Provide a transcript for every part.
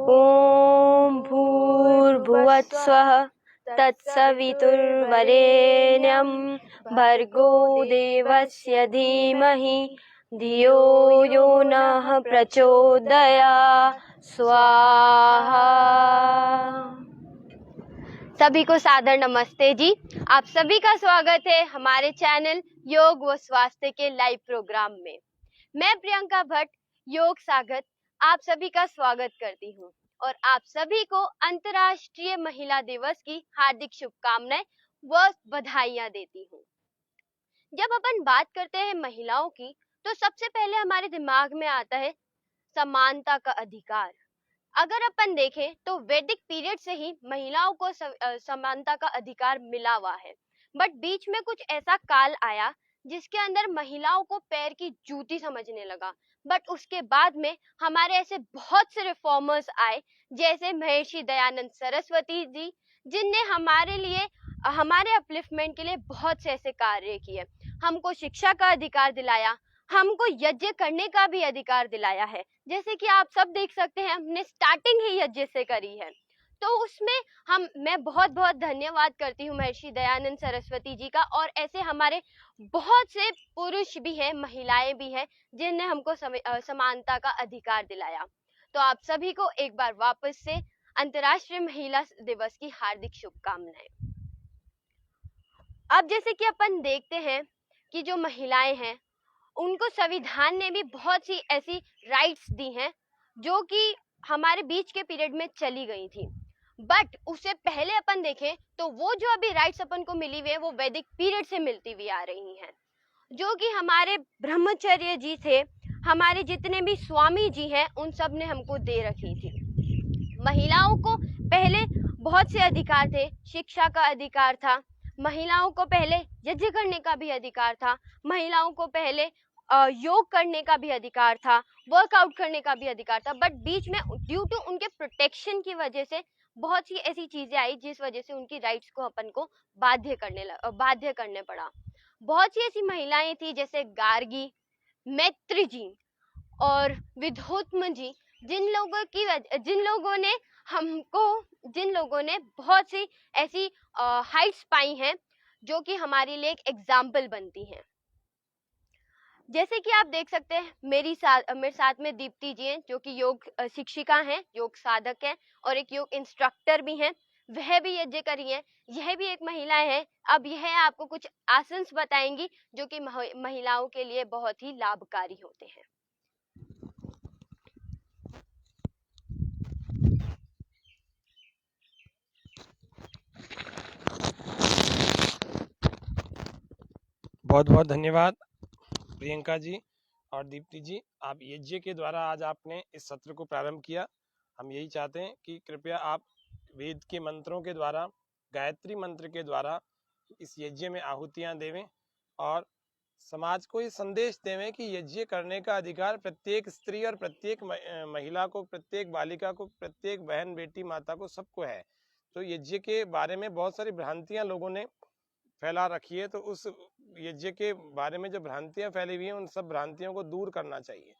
ॐ भूर्भुवस्सुवः तत्सवितुर्वरेण्यं भर्गो देवस्य धीमहि धियो यो नः प्रचोदयात् स्वाहा। सभी को सादर नमस्ते जी। आप सभी का स्वागत है हमारे चैनल योग व स्वास्थ्य के लाइव प्रोग्राम में। मैं प्रियंका भट्ट योग सागर आप सभी का स्वागत करती हूँ और आप सभी को अंतर्राष्ट्रीय महिला दिवस की हार्दिक शुभकामनाएं व बधाइयां देती हूँ। जब अपन बात करते हैं महिलाओं की तो सबसे पहले हमारे दिमाग में आता है समानता का अधिकार। अगर अपन देखें तो वैदिक पीरियड से ही महिलाओं को समानता का अधिकार मिला हुआ है, बट बीच में कुछ ऐसा काल आया जिसके अंदर महिलाओं को पैर की जूती समझने लगा। बट उसके बाद में हमारे ऐसे बहुत से रिफॉर्मर्स आए जैसे महर्षि दयानंद सरस्वती जी, जिनने हमारे लिए हमारे अपलिफ्टमेंट के लिए बहुत से ऐसे कार्य किए। हमको शिक्षा का अधिकार दिलाया, हमको यज्ञ करने का भी अधिकार दिलाया है। जैसे कि आप सब देख सकते हैं हमने स्टार्टिंग ही यज्ञ से करी है, तो उसमें मैं बहुत बहुत धन्यवाद करती हूँ महर्षि दयानंद सरस्वती जी का। और ऐसे हमारे बहुत से पुरुष भी हैं, महिलाएं भी हैं जिनने हमको समानता का अधिकार दिलाया। तो आप सभी को एक बार वापस से अंतर्राष्ट्रीय महिला दिवस की हार्दिक शुभकामनाएं। अब जैसे कि अपन देखते हैं कि जो महिलाएं हैं उनको संविधान ने भी बहुत सी ऐसी राइट्स दी हैं जो कि हमारे बीच के पीरियड में चली गई थी। बट उससे पहले अपन देखें तो वो जो अभी राइट्स अपन को मिली हुई है वो वैदिक पीरियड से मिलती हुई आ रही हैं, जो कि हमारे ब्रह्मचर्य जी थे, हमारे जितने भी स्वामी जी हैं उन सब ने हमको दे रखी थी। महिलाओं को पहले बहुत से अधिकार थे, शिक्षा का अधिकार था, महिलाओं को पहले यज्ञ करने का भी अधिकार था, महिलाओं को पहले योग करने का भी अधिकार था, वर्कआउट करने का भी अधिकार था। बट बीच में ड्यू टू उनके प्रोटेक्शन की वजह से बहुत सी ऐसी चीजें आई जिस वजह से उनकी राइट्स को अपन को बाध्य करने पड़ा। बहुत सी ऐसी महिलाएं थी जैसे गार्गी, मैत्री जी और विधोत्म जी, जिन लोगों ने बहुत सी ऐसी हाइट्स पाई हैं जो कि हमारे लिए एक एग्जाम्पल बनती हैं। जैसे कि आप देख सकते हैं मेरे साथ में दीप्ति जी हैं जो कि योग शिक्षिका हैं, योग साधक हैं और एक योग इंस्ट्रक्टर भी हैं। वह भी यज्ञ करी हैं, यह भी एक महिला है। अब यह आपको कुछ आसन्स बताएंगी जो कि महिलाओं के लिए बहुत ही लाभकारी होते हैं। बहुत बहुत धन्यवाद प्रियंका जी और दीप्ति जी। आप यज्ञ के द्वारा आज आपने इस सत्र को प्रारंभ किया। हम यही चाहते हैं कि कृपया आप वेद के मंत्रों के द्वारा, गायत्री मंत्र के द्वारा इस यज्ञ में आहुतियां देवें और समाज को ये संदेश देवें कि यज्ञ करने का अधिकार प्रत्येक स्त्री और प्रत्येक महिला को, प्रत्येक बालिका को, प्रत्येक बहन, बेटी, माता को, सबको है। तो यज्ञ के बारे में बहुत सारी भ्रांतियां लोगों ने फैला रखी है, तो उस यज्ञ के बारे में जो भ्रांतियां फैली हुई हैं उन सब भ्रांतियों को दूर करना चाहिए।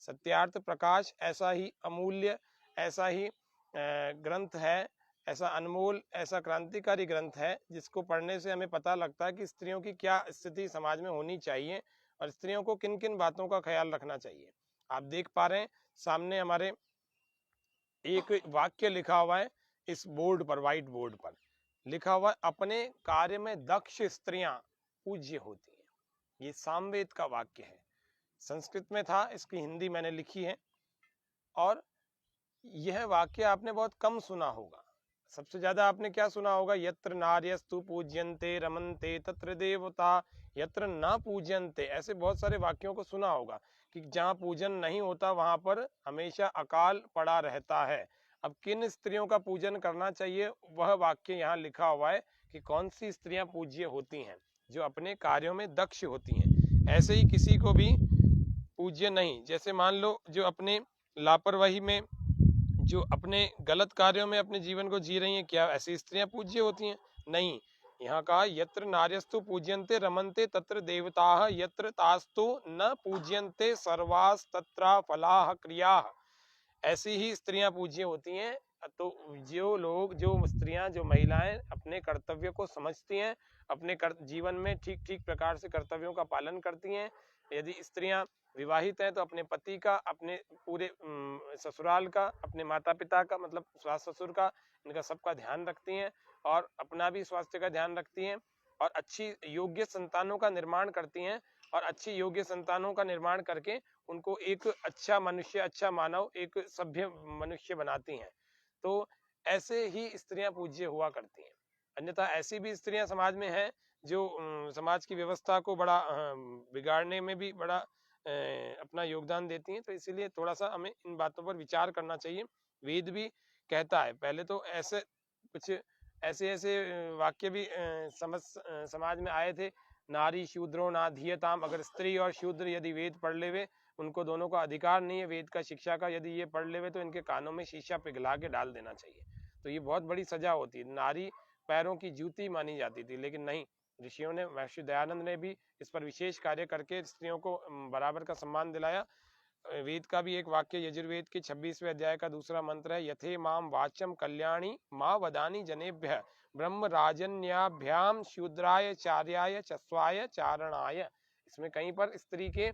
सत्यार्थ प्रकाश ऐसा ही अमूल्य, ऐसा ही ग्रंथ है, ऐसा अनमोल, ऐसा क्रांतिकारी ग्रंथ है जिसको पढ़ने से हमें पता लगता है कि स्त्रियों की क्या स्थिति समाज में होनी चाहिए और स्त्रियों को किन किन बातों का ख्याल रखना चाहिए। आप देख पा रहे हैं सामने हमारे एक वाक्य लिखा हुआ है, इस बोर्ड पर, व्हाइट बोर्ड पर लिखा हुआ है, अपने कार्य में दक्ष स्त्रियां पूज्य होती हैं। ये सामवेद का वाक्य है, संस्कृत में था, इसकी हिंदी मैंने लिखी है। और यह वाक्य आपने बहुत कम सुना होगा। सबसे ज्यादा आपने क्या सुना होगा? यत्र नार्यस्तु पूज्यन्ते रमन्ते तत्र देवता यत्र न पूज्यन्ते। ऐसे बहुत सारे वाक्यों को सुना होगा कि जहाँ पूजन नहीं होता वहां पर हमेशा अकाल पड़ा रहता है। अब किन स्त्रियों का पूजन करना चाहिए वह वाक्य यहाँ लिखा हुआ है कि कौन सी स्त्रियां पूज्य होती हैं, जो अपने कार्यों में दक्ष होती हैं। ऐसे ही किसी को भी पूज्य नहीं। जैसे मान लो जो अपने लापरवाही में, जो अपने गलत कार्यों में अपने जीवन को जी रही हैं, क्या ऐसी स्त्रियां पूज्य होती हैं? नहीं। यहाँ कहा यत्र नार्यस्तु पूज्यन्ते रमन्ते तत्र देवताः यत्र तास्तु न पूज्यन्ते सर्वास्तत्र फलाः क्रियाः। ऐसी ही स्त्रियां पूज्य होती हैं। तो जो स्त्रियां, जो महिलाएं अपने कर्तव्य को समझती हैं, अपने जीवन में ठीक ठीक प्रकार से कर्तव्यों का पालन करती हैं। यदि स्त्रियां विवाहित हैं तो अपने पति का, अपने पूरे ससुराल का, अपने माता पिता का, मतलब सास ससुर का, इनका सबका ध्यान रखती हैं और अपना भी स्वास्थ्य का ध्यान रखती हैं और अच्छी योग्य संतानों का निर्माण करती हैं और अच्छी योग्य संतानों का निर्माण करके उनको एक अच्छा मनुष्य, अच्छा मानव, एक सभ्य मनुष्य बनाती हैं। तो ऐसे ही स्त्रियां पूज्य हुआ करती हैं। अन्यथा ऐसी भी स्त्रियां समाज में हैं जो समाज की व्यवस्था को बड़ा बिगाड़ने में भी बड़ा अपना योगदान देती हैं। तो इसीलिए थोड़ा सा हमें इन बातों पर विचार करना चाहिए। वेद भी कहता है, पहले तो ऐसे कुछ ऐसे ऐसे वाक्य भी समाज में आए थे, नारी शूद्रो नाधीयताम, अगर स्त्री और शूद्र यदि वेद पढ़ लेवे, उनको दोनों का अधिकार नहीं है वेद का शिक्षा का, यदि ये पढ़ लेवे तो इनके कानों में शीशा पिघला के डाल देना चाहिए। तो ये बहुत बड़ी सजा होती है। नारी पैरों की जूती मानी जाती थी, लेकिन नहीं, ऋषियों ने, महर्षि दयानंद ने भी इस पर विशेष कार्य करके स्त्रियों को बराबर का सम्मान दिलाया। वेद का भी एक वाक्य, यजुर्वेद के 26वें अध्याय का दूसरा मंत्र है, यथे माम वाचम कल्याणी माँ वदानी जनेभ्य ब्रह्म राजन्याभ्याम शूद्राय चार्याय चस्वाय चारणाय। इसमें कहीं पर स्त्री के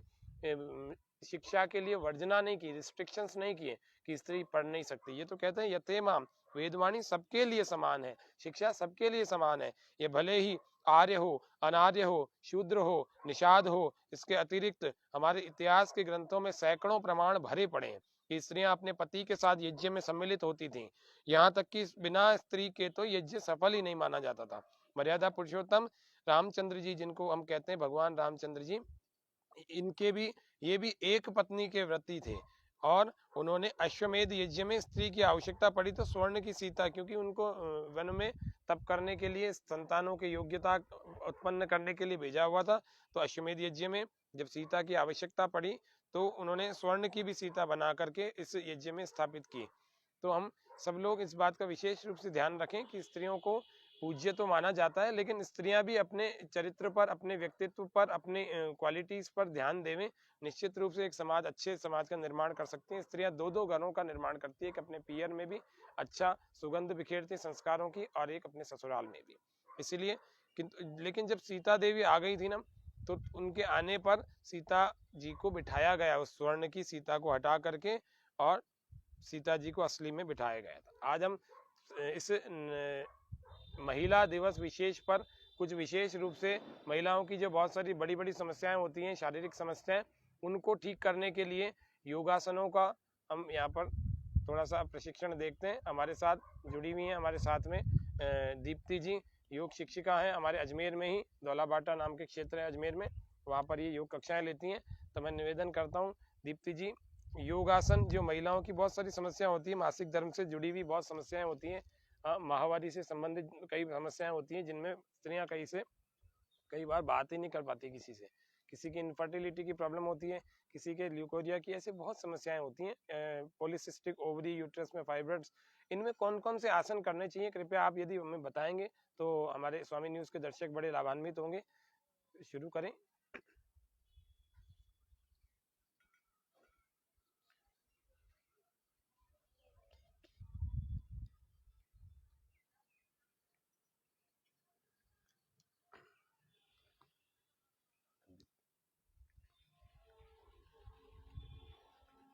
शिक्षा के लिए वर्जना नहीं की, रिस्ट्रिक्शंस नहीं किए कि स्त्री पढ़ नहीं सकती। ये तो कहते हैं यथे माम, वेदवाणी सबके लिए समान है, शिक्षा सबके लिए समान है। ये भले ही आर्य हो, अनार्य हो, शूद्र हो, निषाद हो, इसके अतिरिक्त हमारे इतिहास के ग्रंथों में सैकड़ों प्रमाण भरे पड़े हैं कि स्त्रियां अपने पति के साथ यज्ञ में सम्मिलित होती थीं। यहाँ तक कि बिना स्त्री के तो यज्ञ सफल ही नहीं माना जाता था। मर्यादा पुरुषोत्तम रामचंद्र जी, जिनको हम कहते हैं भगवान रामचंद्र जी, इनके भी, ये भी एक पत्नी के व्रती थे और उन्होंने अश्वमेध यज्ञ में स्त्री की आवश्यकता पड़ी तो स्वर्ण की सीता, क्योंकि उनको वन में तप करने के लिए, संतानों की योग्यता उत्पन्न करने के लिए भेजा हुआ था। तो अश्वमेध यज्ञ में जब सीता की आवश्यकता पड़ी तो उन्होंने स्वर्ण की भी सीता बना करके इस यज्ञ में स्थापित की। तो हम सब लोग इस बात का विशेष रूप से ध्यान रखें कि स्त्रियों को पूज्य तो माना जाता है, लेकिन स्त्रियां भी अपने चरित्र पर, अपने व्यक्तित्व पर, अपने क्वालिटीज पर ध्यान देवें। निश्चित रूप से एक समाज, अच्छे समाज का निर्माण कर सकती हैं। स्त्रियां दो दो घरों का निर्माण करती है, एक अपने पियर में भी अच्छा सुगंध बिखेरती संस्कारों की और एक अपने ससुराल में भी। इसीलिए लेकिन जब सीता देवी आ गई थी ना, तो उनके आने पर सीता जी को बिठाया गया, उस स्वर्ण की सीता को हटा करके, और सीता जी को असली में बिठाया गया था। आज हम इस महिला दिवस विशेष पर कुछ विशेष रूप से महिलाओं की जो बहुत सारी बड़ी बड़ी समस्याएं होती हैं, शारीरिक समस्याएं, उनको ठीक करने के लिए योगासनों का हम यहाँ पर थोड़ा सा प्रशिक्षण देखते हैं। हमारे साथ जुड़ी हुई हैं, हमारे साथ में दीप्ति जी योग शिक्षिका हैं, हमारे अजमेर में ही दौलाबाटा नाम के क्षेत्र है अजमेर में, वहाँ पर ये योग कक्षाएं लेती हैं। तो मैं निवेदन करता हूँ दीप्ति जी, योगासन, जो महिलाओं की बहुत सारी समस्या होती है, मासिक धर्म से जुड़ी हुई बहुत समस्याएं होती हैं, माहवारी से संबंधित कई समस्याएं होती हैं, जिनमें स्त्रियां कई बार बात ही नहीं कर पाती किसी से, किसी की इनफर्टिलिटी की प्रॉब्लम होती है, किसी के ल्यूकोरिया की, ऐसे बहुत समस्याएं होती हैं, पॉलिसिस्टिक ओवरी, यूट्रस में फाइब्रॉइड्स, इनमें कौन कौन से आसन करने चाहिए, कृपया आप यदि हमें बताएंगे तो हमारे स्वामी न्यूज़ के दर्शक बड़े लाभान्वित होंगे। शुरू करें।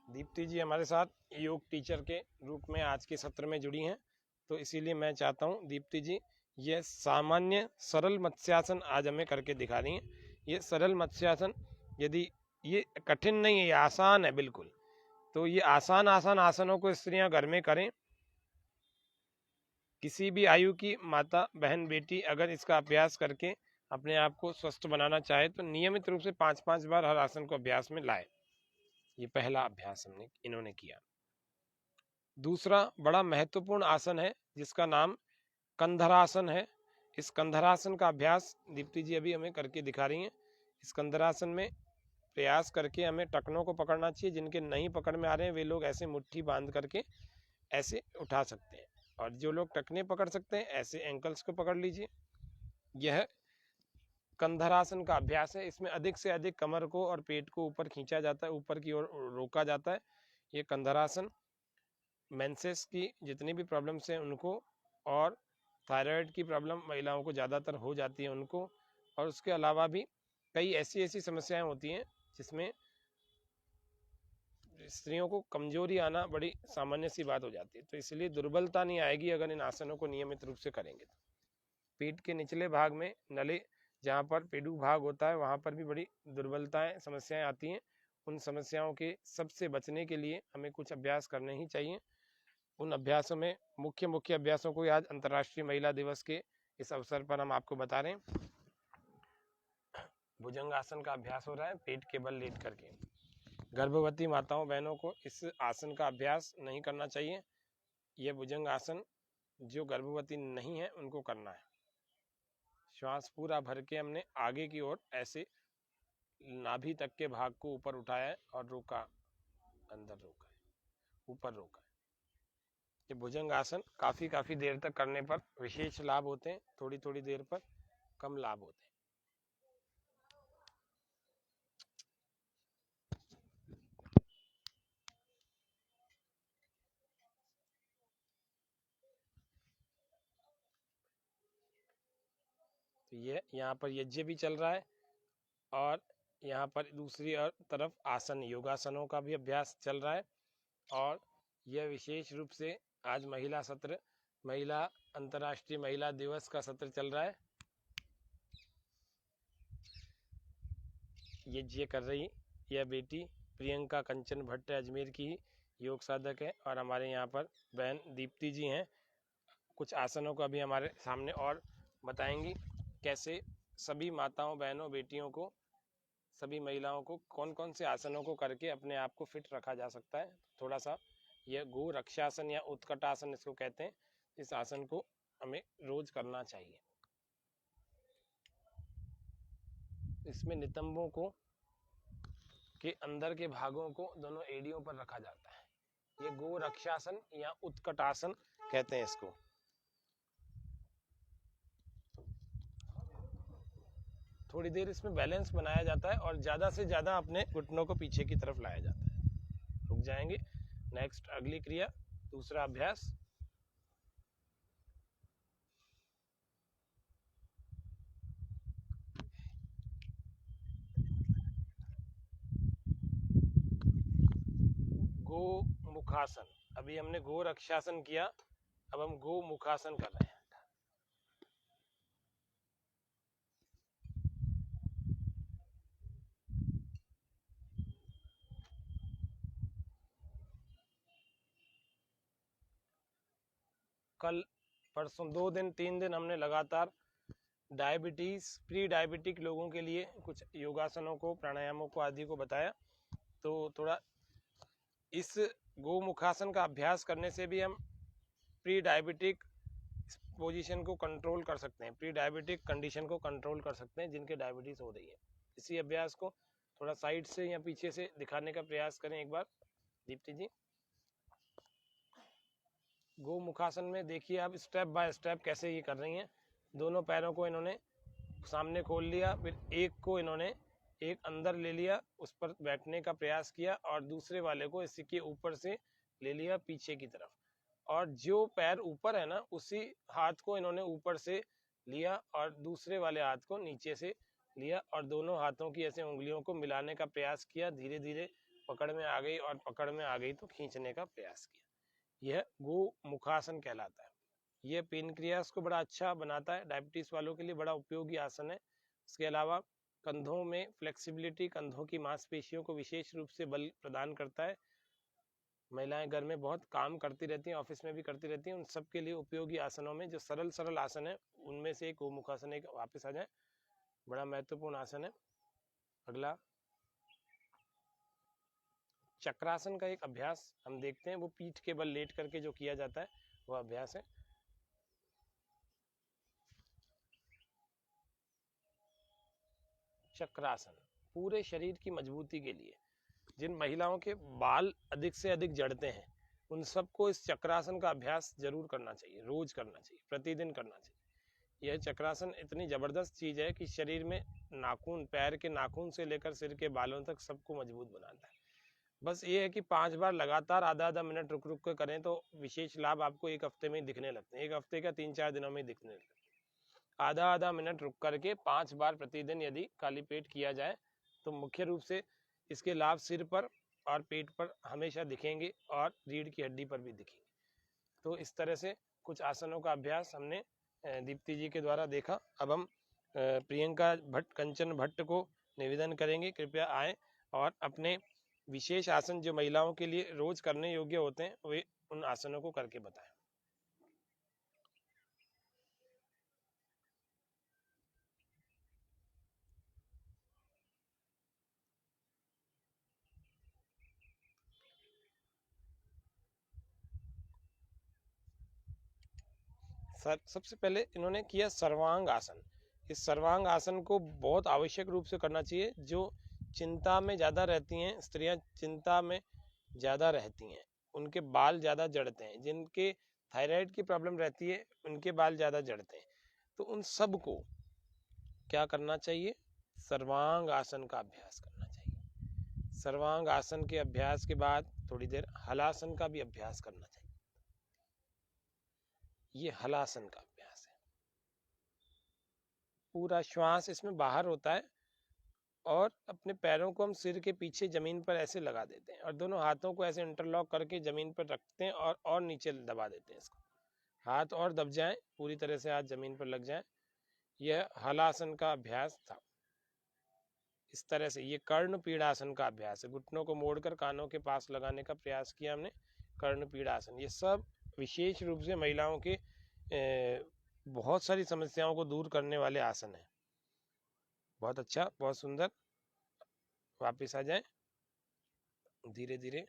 दीप्ति जी हमारे साथ योग टीचर के रूप में आज के सत्र में जुड़ी हैं, तो इसीलिए मैं चाहता हूं दीप्ति जी ये सामान्य सरल मत्स्यासन आज हमें करके दिखा रही हैं। ये सरल मत्स्यासन, यदि ये कठिन नहीं है, ये आसान है बिल्कुल। तो ये आसान आसनों को स्त्रियां घर में करें। किसी भी आयु की माता, बहन, बेटी अगर इसका अभ्यास करके अपने आप को स्वस्थ बनाना चाहे तो नियमित रूप से 5-5 बार हर आसन को अभ्यास में लाए। ये पहला अभ्यास इन्होंने किया। दूसरा बड़ा महत्वपूर्ण आसन है जिसका नाम कंधरासन है। इस कंधरासन का अभ्यास दीप्ति जी अभी हमें करके दिखा रही हैं। इस कंधरासन में प्रयास करके हमें टखनों को पकड़ना चाहिए। जिनके नहीं पकड़ में आ रहे हैं वे लोग ऐसे मुट्ठी बांध करके ऐसे उठा सकते हैं, और जो लोग टखने पकड़ सकते हैं ऐसे एंकल्स को पकड़ लीजिए। यह कंधरासन का अभ्यास है। इसमें अधिक से अधिक कमर को और पेट को ऊपर खींचा जाता है, ऊपर की ओर रोका जाता है। ये कंधरासन मेंसेस की जितनी भी प्रॉब्लम्स हैं उनको, और थायराइड की प्रॉब्लम महिलाओं को ज़्यादातर हो जाती है उनको, और उसके अलावा भी कई ऐसी समस्याएं होती हैं जिसमें स्त्रियों को कमजोरी आना बड़ी सामान्य सी बात हो जाती है। तो इसलिए दुर्बलता नहीं आएगी अगर इन आसनों को नियमित रूप से करेंगे तो। पेट के निचले भाग में नले, जहाँ पर पेडू भाग होता है, वहाँ पर भी बड़ी दुर्बलताएं समस्याएं आती हैं। उन समस्याओं के सबसे बचने के लिए हमें कुछ अभ्यास करने ही चाहिए। उन अभ्यासों में मुख्य अभ्यासों को आज अंतर्राष्ट्रीय महिला दिवस के इस अवसर पर हम आपको बता रहे हैं। भुजंगासन का अभ्यास हो रहा है पेट के बल लेट करके। गर्भवती माताओं बहनों को इस आसन का अभ्यास नहीं करना चाहिए। यह भुजंग आसन जो गर्भवती नहीं है उनको करना है। श्वास पूरा भर के हमने आगे की ओर ऐसे नाभि तक के भाग को ऊपर उठाया है और रोका, अंदर रोका है, ऊपर रोका है। ये भुजंग आसन काफी देर तक करने पर विशेष लाभ होते हैं, थोड़ी देर पर कम लाभ होते हैं। तो ये यहाँ पर यज्ञ भी चल रहा है और यहाँ पर दूसरी तरफ आसन, योगासनों का भी अभ्यास चल रहा है। और यह विशेष रूप से आज महिला सत्र, महिला अंतर्राष्ट्रीय महिला दिवस का सत्र चल रहा है। यज्ञ कर रही यह बेटी प्रियंका कंचन भट्ट अजमेर की योग साधक है, और हमारे यहाँ पर बहन दीप्ति जी हैं। कुछ आसनों का भी हमारे सामने और बताएंगी, कैसे सभी माताओं बहनों बेटियों को, सभी महिलाओं को कौन कौन से आसनों को करके अपने आप को फिट रखा जा सकता है। थोड़ा सा यह गो रक्षासन या उत्कटासन इसको कहते हैं, इस आसन को हमें रोज करना चाहिए। इसमें नितंबों को के अंदर के भागों को दोनों एड़ियों पर रखा जाता है। ये गो रक्षासन या उत्कटासन कहते हैं इसको। थोड़ी देर इसमें बैलेंस बनाया जाता है और ज्यादा से ज्यादा अपने घुटनों को पीछे की तरफ लाया जाता है। रुक जाएंगे। नेक्स्ट अगली क्रिया, दूसरा अभ्यास। गो मुखासन। अभी हमने गो रक्षासन किया, अब हम गो मुखासन कर रहे हैं। कल परसों 2 दिन 3 दिन हमने लगातार डायबिटीज, प्री डायबिटिक लोगों के लिए कुछ योगासनों को, प्राणायामों को आदि को बताया। तो थोड़ा इस गोमुखासन का अभ्यास करने से भी हम प्री डायबिटिक पोजीशन को कंट्रोल कर सकते हैं, प्री डायबिटिक कंडीशन को कंट्रोल कर सकते हैं जिनके डायबिटीज हो रही है। इसी अभ्यास को थोड़ा साइड से या पीछे से दिखाने का प्रयास करें एक बार दीप्ति जी। गोमुखासन में देखिए आप स्टेप बाय स्टेप कैसे ये कर रही हैं। दोनों पैरों को इन्होंने सामने खोल लिया, फिर एक को इन्होंने एक अंदर ले लिया, उस पर बैठने का प्रयास किया, और दूसरे वाले को इसी के ऊपर से ले लिया पीछे की तरफ, और जो पैर ऊपर है ना उसी हाथ को इन्होंने ऊपर से लिया और दूसरे वाले हाथ को नीचे से लिया, और दोनों हाथों की ऐसे उंगलियों को मिलाने का प्रयास किया। धीरे धीरे पकड़ में आ गई, और पकड़ में आ गई तो खींचने का प्रयास किया। यह गो मुखासन कहलाता है। यह पेनक्रियास को बड़ा अच्छा बनाता है, डायबिटीज वालों के लिए बड़ा उपयोगी आसन है। इसके अलावा कंधों में फ्लेक्सिबिलिटी, कंधों की मांसपेशियों को विशेष रूप से बल प्रदान करता है। महिलाएं घर में बहुत काम करती रहती हैं, ऑफिस में भी करती रहती हैं, उन सब के लिए उपयोगी आसनों में जो सरल आसन है उनमें से एक गोमुखासन एक वापस आ जाए, बड़ा महत्वपूर्ण आसन है। अगला चक्रासन का एक अभ्यास हम देखते हैं, वो पीठ के बल लेट करके जो किया जाता है वह अभ्यास है। चक्रासन पूरे शरीर की मजबूती के लिए, जिन महिलाओं के बाल अधिक से अधिक जड़ते हैं उन सबको इस चक्रासन का अभ्यास जरूर करना चाहिए, रोज करना चाहिए, प्रतिदिन करना चाहिए। यह चक्रासन इतनी जबरदस्त चीज है कि शरीर में नाखून, पैर के नाखून से लेकर सिर के बालों तक सबको मजबूत बनाता है। बस ये है कि 5 बार लगातार आधा आधा मिनट रुक रुक कर करें तो विशेष लाभ आपको एक हफ्ते में ही दिखने लगते हैं, एक हफ्ते का 3-4 दिनों में ही दिखने लगते हैं। आधा आधा मिनट रुक करके 5 बार प्रतिदिन यदि खाली पेट किया जाए तो मुख्य रूप से इसके लाभ सिर पर और पेट पर हमेशा दिखेंगे और रीढ़ की हड्डी पर भी दिखेंगे। तो इस तरह से कुछ आसनों का अभ्यास हमने दीप्ति जी के द्वारा देखा। अब हम प्रियंका भट्ट कंचन भट्ट को निवेदन करेंगे कृपया आए और अपने विशेष आसन जो महिलाओं के लिए रोज करने योग्य होते हैं वे उन आसनों को करके बताएं। सर सबसे पहले इन्होंने किया सर्वांग आसन। इस सर्वांग आसन को बहुत आवश्यक रूप से करना चाहिए। जो चिंता में ज़्यादा रहती हैं स्त्रियां, चिंता में ज़्यादा रहती हैं, उनके बाल ज़्यादा जड़ते हैं, जिनके थायराइड की प्रॉब्लम रहती है उनके बाल ज़्यादा जड़ते हैं, तो उन सब को क्या करना चाहिए, सर्वांग आसन का अभ्यास करना चाहिए। सर्वांग आसन के अभ्यास के बाद थोड़ी देर हलासन का भी अभ्यास करना चाहिए। ये हलासन का अभ्यास है, पूरा श्वास इसमें बाहर होता है और अपने पैरों को हम सिर के पीछे जमीन पर ऐसे लगा देते हैं और दोनों हाथों को ऐसे इंटरलॉक करके जमीन पर रखते हैं और नीचे दबा देते हैं इसको। हाथ और दब जाएं, पूरी तरह से हाथ जमीन पर लग जाएं। यह हलासन का अभ्यास था। इस तरह से ये कर्ण पीड़ासन का अभ्यास है। घुटनों को मोड़कर कानों के पास लगाने का प्रयास किया हमने, कर्ण पीड़ासन। ये सब विशेष रूप से महिलाओं के बहुत सारी समस्याओं को दूर करने वाले आसन हैं। बहुत अच्छा, बहुत सुंदर। वापस आ जाए धीरे धीरे।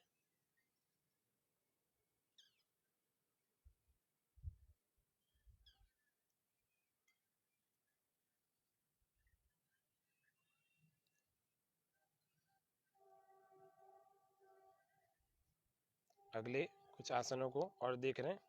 अगले कुछ आसनों को और देख रहे हैं।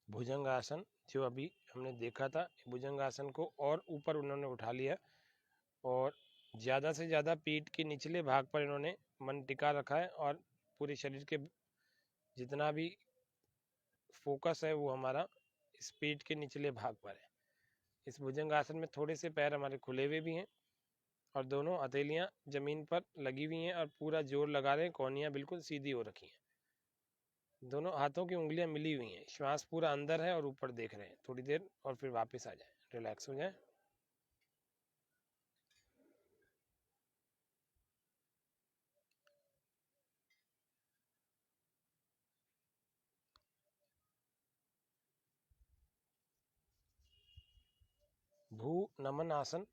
भुजंग आसन जो अभी हमने देखा था, भुजंग आसन को और ऊपर उन्होंने उठा लिया और ज़्यादा से ज़्यादा पीठ के निचले भाग पर इन्होंने मन टिका रखा है और पूरे शरीर के जितना भी फोकस है वो हमारा इस पीठ के निचले भाग पर है। इस भुजंग आसन में थोड़े से पैर हमारे खुले हुए भी हैं और दोनों हथेलियां जमीन पर लगी हुई हैं और पूरा जोर लगा रहे हैं। कोहनियां बिल्कुल सीधी हो रखी हैं, दोनों हाथों की उंगलियां मिली हुई हैं। श्वास पूरा अंदर है और ऊपर देख रहे हैं। थोड़ी देर और फिर वापस आ जाए, रिलैक्स हो जाए। भू नमन आसन,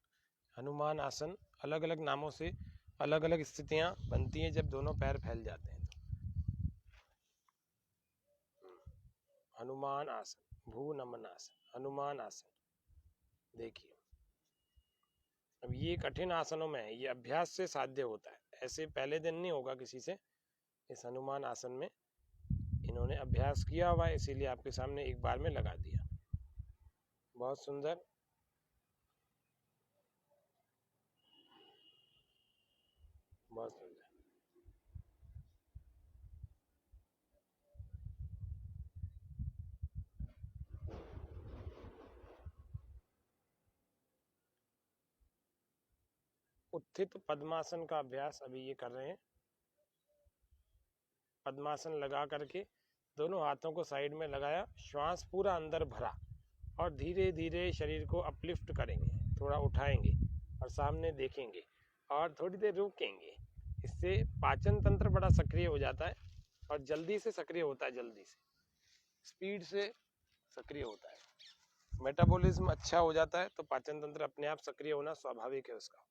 हनुमान आसन, अलग अलग नामों से अलग अलग स्थितियां बनती हैं जब दोनों पैर फैल जाते हैं। हनुमान आसन, भू नमन आसन, हनुमान आसन। देखिए अब ये कठिन आसनों में है, ये अभ्यास से साध्य होता है, ऐसे पहले दिन नहीं होगा किसी से। इस हनुमान आसन में इन्होंने अभ्यास किया हुआ है, इसीलिए आपके सामने एक बार में लगा दिया। बहुत सुंदर। बहुत सुंदर। उत्थित पद्मासन का अभ्यास अभी ये कर रहे हैं। पद्मासन लगा करके दोनों हाथों को साइड में लगाया, श्वास पूरा अंदर भरा और धीरे धीरे शरीर को अपलिफ्ट करेंगे, थोड़ा उठाएंगे और सामने देखेंगे और थोड़ी देर रुकेंगे। इससे पाचन तंत्र बड़ा सक्रिय हो जाता है और जल्दी से सक्रिय होता है, जल्दी से स्पीड से सक्रिय होता है। मेटाबॉलिज्म अच्छा हो जाता है तो पाचन तंत्र अपने आप सक्रिय होना स्वाभाविक है उसका।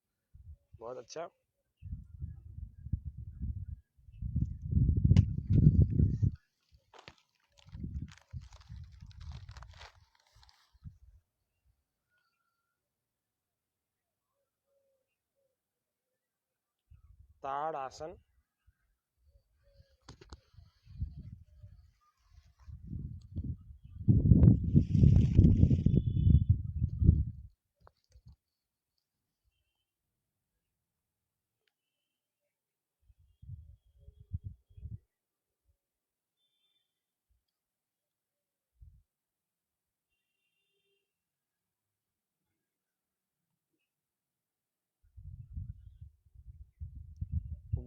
बहुत अच्छा। ताड़ आसन,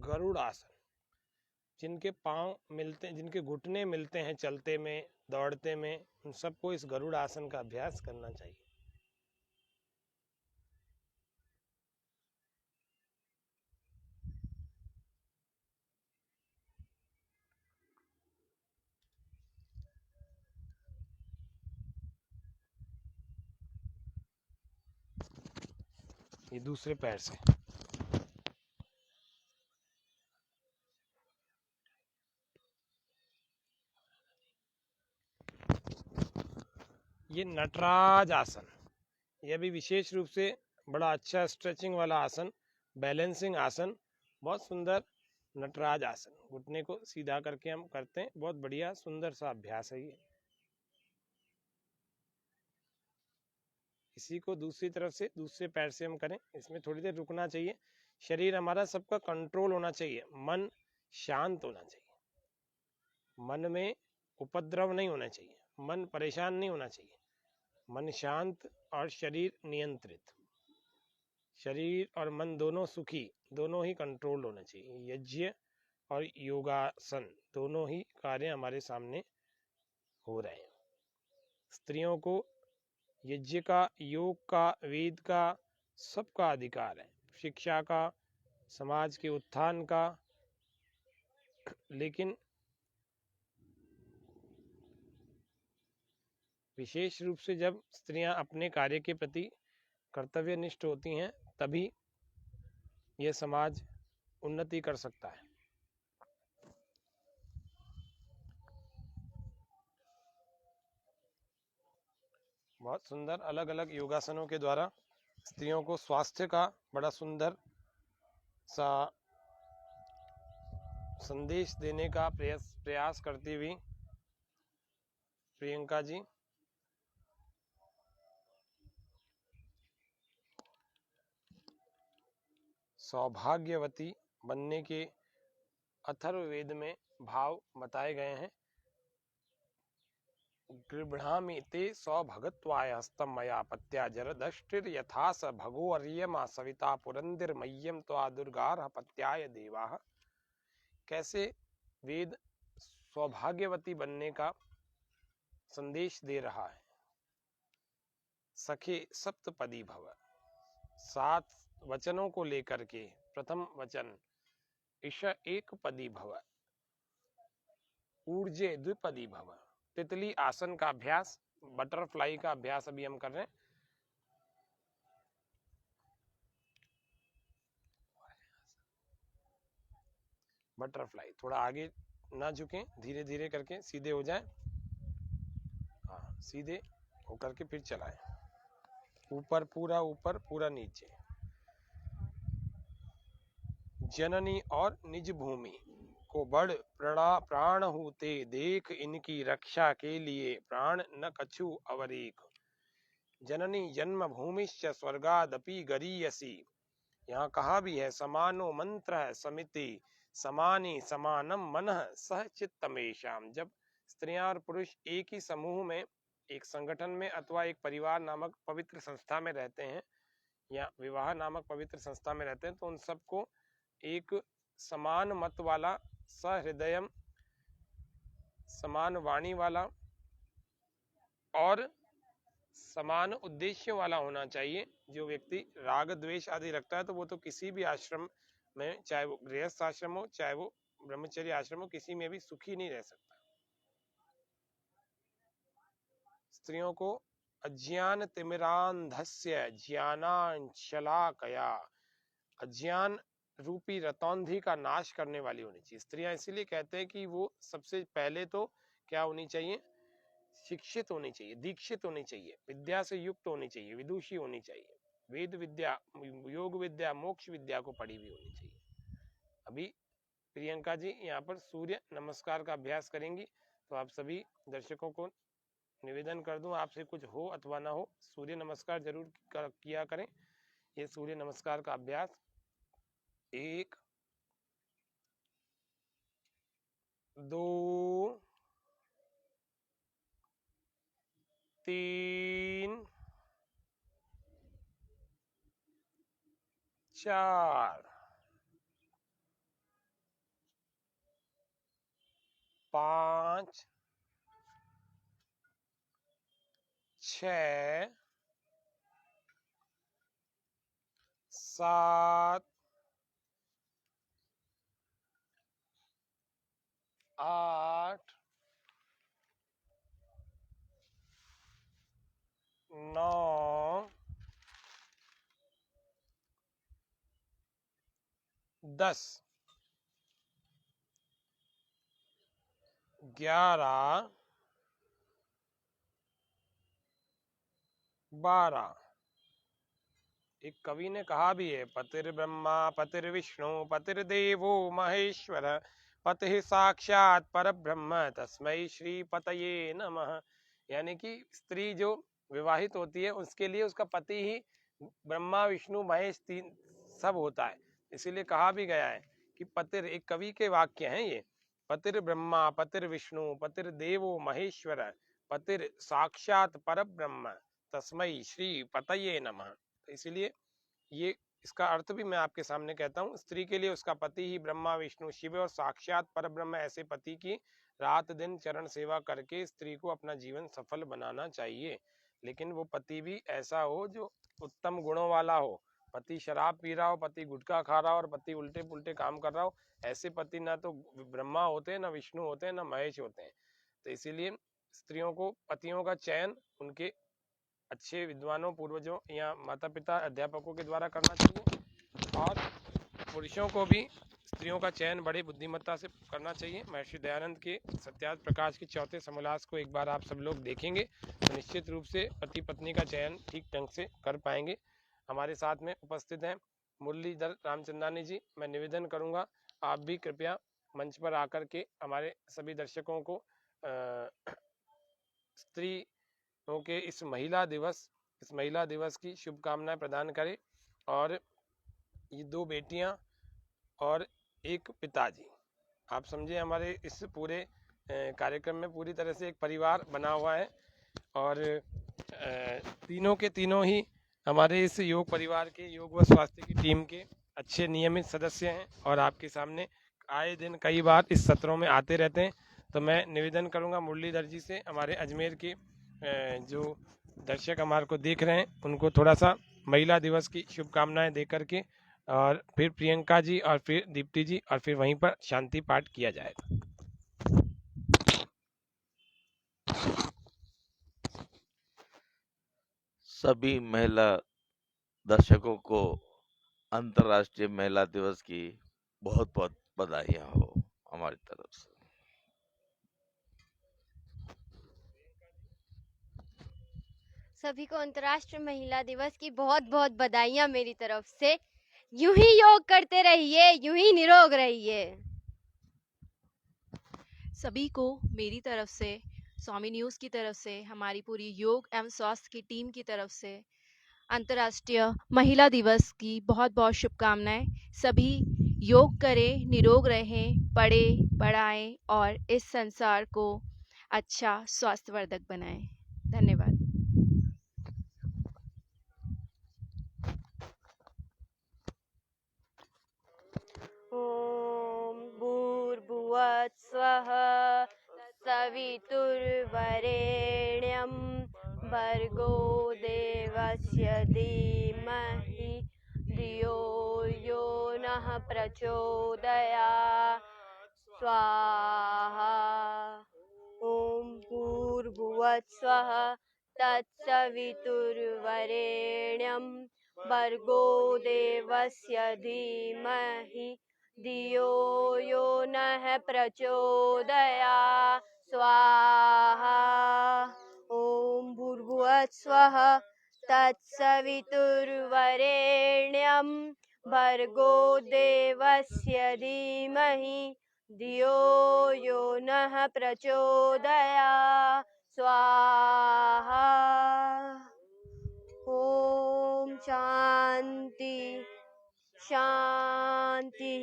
गरुड़ आसन। जिनके पांव मिलते हैं, जिनके घुटने मिलते हैं चलते में, दौड़ते में, उन सबको इस गरुड़ आसन का अभ्यास करना चाहिए। ये दूसरे पैर से। ये नटराज आसन, यह भी विशेष रूप से बड़ा अच्छा स्ट्रेचिंग वाला आसन, बैलेंसिंग आसन, बहुत सुंदर नटराज आसन। घुटने को सीधा करके हम करते हैं, बहुत बढ़िया सुंदर सा अभ्यास है ये। इसी को दूसरी तरफ से, दूसरे पैर से हम करें। इसमें थोड़ी देर रुकना चाहिए, शरीर हमारा सबका कंट्रोल होना चाहिए, मन शांत होना चाहिए, मन में उपद्रव नहीं होना चाहिए, मन परेशान नहीं होना चाहिए, मन शांत और शरीर नियंत्रित, शरीर और मन दोनों सुखी, दोनों ही कंट्रोल होना चाहिए। यज्ञ और योगासन दोनों ही कार्य हमारे सामने हो रहे हैं। स्त्रियों को यज्ञ का, योग का, वेद का, सबका अधिकार है, शिक्षा का, समाज के उत्थान का। लेकिन विशेष रूप से जब स्त्रियां अपने कार्य के प्रति कर्तव्यनिष्ठ होती हैं, तभी यह समाज उन्नति कर सकता है। बहुत सुंदर अलग अलग योगासनों के द्वारा स्त्रियों को स्वास्थ्य का बड़ा सुंदर सा संदेश देने का प्रयास करती हुई प्रियंका जी सौभाग्यवती बनने के अथर्ववेद में भाव बताए गए हैं। गृह्णामि ते सौभगत्वाय हस्तम मया पत्या जरदष्टिर यथा स भगो अर्यमा सविता पुरंदिर्मय्यम त्वा दुर्गार पत्याय देवाः। कैसे वेद सौभाग्यवती बनने का संदेश दे रहा है। सखे सप्तपदी भव, 7 वचनों को लेकर के प्रथम वचन ईश एक पदी भव, ऊर्जे द्विपदी भव। तितली आसन का अभ्यास, बटरफ्लाई का अभ्यास अभी हम कर रहे हैं। बटरफ्लाई, थोड़ा आगे ना झुकें, धीरे धीरे करके सीधे हो जाएं। हाँ, सीधे होकर के फिर चलाएं, ऊपर पूरा नीचे। जननी और निज भूमि को बड़ प्राण हूते, देख इनकी रक्षा के लिए प्राण न कछु अवरेक। जननी जन्म भूमिश्च स्वर्गादपि गरीयसी। यहाँ कहा भी है समानो मंत्र है समिति, समानी समानम मनः सह चित्तमेषाम। जब स्त्रियां और पुरुष एक ही समूह में, एक संगठन में अथवा एक परिवार नामक पवित्र संस्था में रहते हैं, या विवाह नामक पवित्र संस्था में रहते हैं, तो उन सबको एक समान मत वाला, सहृदयम, समान वाणी वाला और समान उद्देश्य वाला होना चाहिए। जो व्यक्ति राग द्वेष आदि रखता है, तो वो तो किसी भी आश्रम में, चाहे वो गृहस्थ आश्रम हो, चाहे वो ब्रह्मचर्य आश्रम हो, किसी में भी सुखी नहीं रह सकता। स्त्रियों को अज्ञान तिमिरांधस्य ज्ञानांशलाकया, अज्ञान रूपी रतौंधी का नाश करने वाली होनी चाहिए स्त्रियां। इसीलिए कहते हैं कि वो सबसे पहले तो क्या होनी चाहिए, शिक्षित होनी चाहिए, दीक्षित होनी चाहिए, विद्या से युक्त होनी चाहिए, विदुषी होनी चाहिए, वेद विद्या, योग विद्या, मोक्ष विद्या को पढ़ी हुई होनी चाहिए। अभी प्रियंका जी यहाँ पर सूर्य नमस्कार का अभ्यास करेंगी, तो आप सभी दर्शकों को निवेदन कर दूं, आपसे कुछ हो अथवा ना हो, सूर्य नमस्कार जरूर किया करें। ये सूर्य नमस्कार का अभ्यास 1 2 3 4 5 6 7 8 9 10 11 12। एक कवि ने कहा भी है, पतिर ब्रह्मा पतिर विष्णु पतिर देवो महेश्वर पति साक्षात पर ब्रह्म तस्मै श्री पतये नमः। यानी कि स्त्री जो विवाहित होती है उसके लिए उसका पति ही ब्रह्मा विष्णु महेश तीन सब होता है। इसीलिए कहा भी गया है कि पतिर, एक कवि के वाक्य हैं ये, पतिर ब्रह्मा पतिर विष्णु पतिर देवो महेश्वर पतिर साक्षात पर ब्रह्म तस्मै श्री पतये नमः। तो इसीलिए ये इसका अर्थ भी मैं आपके सामने कहता हूँ, स्त्री के लिए उसका पति ही ब्रह्मा विष्णु शिव और साक्षात परब्रह्म, ऐसे पति की रात दिन चरण सेवा करके स्त्री को अपना जीवन सफल बनाना चाहिए। लेकिन वो पति भी ऐसा हो जो उत्तम गुणों वाला हो। पति शराब पी रहा हो, पति गुटखा खा रहा हो और पति उल्टे पुल्टे काम कर रहा हो, ऐसे पति ना तो ब्रह्मा होते हैं, ना विष्णु होते हैं, ना महेश होते हैं। तो इसीलिए स्त्रियों को पतियों का चयन उनके अच्छे विद्वानों, पूर्वजों या माता पिता अध्यापकों के द्वारा करना चाहिए, और पुरुषों को भी स्त्रियों का चयन बड़े बुद्धिमत्ता से करना चाहिए। महर्षि दयानंद के सत्यार्थ प्रकाश के चौथे समोल्लास को एक बार आप सब लोग देखेंगे तो निश्चित रूप से पति पत्नी का चयन ठीक ढंग से कर पाएंगे। हमारे साथ में उपस्थित हैं मुरलीधर रामचंदानी जी। मैं निवेदन करूंगा आप भी कृपया मंच पर आकर के हमारे सभी दर्शकों को स्त्री के इस महिला दिवस की शुभकामनाएं प्रदान करें। और ये 2 बेटियां और एक पिताजी, आप समझे हमारे इस पूरे कार्यक्रम में पूरी तरह से एक परिवार बना हुआ है, और तीनों के तीनों ही हमारे इस योग परिवार के, योग व स्वास्थ्य की टीम के अच्छे नियमित सदस्य हैं और आपके सामने आए दिन कई बार इस सत्रों में आते रहते हैं। तो मैं निवेदन करूंगा मुरलीधर जी से, हमारे अजमेर के जो दर्शक हमारे को देख रहे हैं उनको थोड़ा सा महिला दिवस की शुभकामनाएं दे करके, और फिर प्रियंका जी और फिर दीप्ति जी, और फिर वहीं पर शांति पाठ किया जाएगा। सभी महिला दर्शकों को अंतर्राष्ट्रीय महिला दिवस की बहुत बहुत बधाइयाँ हो हमारी तरफ से। सभी को अंतर्राष्ट्रीय महिला दिवस की बहुत बहुत बधाइयाँ मेरी तरफ से। यूं ही योग करते रहिए, यूं ही निरोग रहिए। सभी को मेरी तरफ से, स्वामी न्यूज़ की तरफ से, हमारी पूरी योग एवं स्वास्थ्य की टीम की तरफ से अंतर्राष्ट्रीय महिला दिवस की बहुत बहुत शुभकामनाएं। सभी योग करें, निरोग रहें, पढ़ें, पढ़ाएं और इस संसार को अच्छा स्वास्थ्यवर्धक बनाएं। धन्यवाद। ओम भूर्भुवः स्वः सवितुर्वरेण्यं भर्गो देवस्य धीमहि धियो यो नः प्रचोदयात् स्वाहा। ओम भूर्भुवः स्वः तत्सवितुर्वरेण्यं भर्गो देवस्य धीमहि धियो यो नः प्रचोदयात् स्वाहा। ओम भूर्भुवः स्वः तत्सवितुर्वरेण्यं भर्गो देवस्य धीमहि धियो यो नः प्रचोदयात् स्वाहा। ओम शांति शांति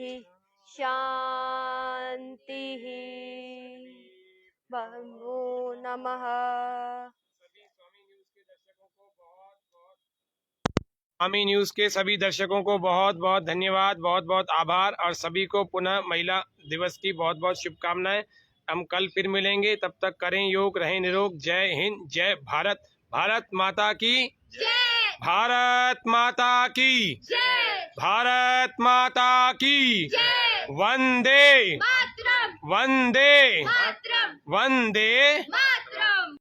शांति। नमो नमः। स्वामी न्यूज के सभी दर्शकों को बहुत बहुत धन्यवाद, बहुत बहुत आभार, और सभी को पुनः महिला दिवस की बहुत बहुत शुभकामनाएं। हम कल फिर मिलेंगे, तब तक करें योग, रहें निरोग। जय हिंद, जय भारत। भारत माता की जय। भारत माता की जय। भारत माता की जय। वंदे मातरम। वंदे मातरम। वंदे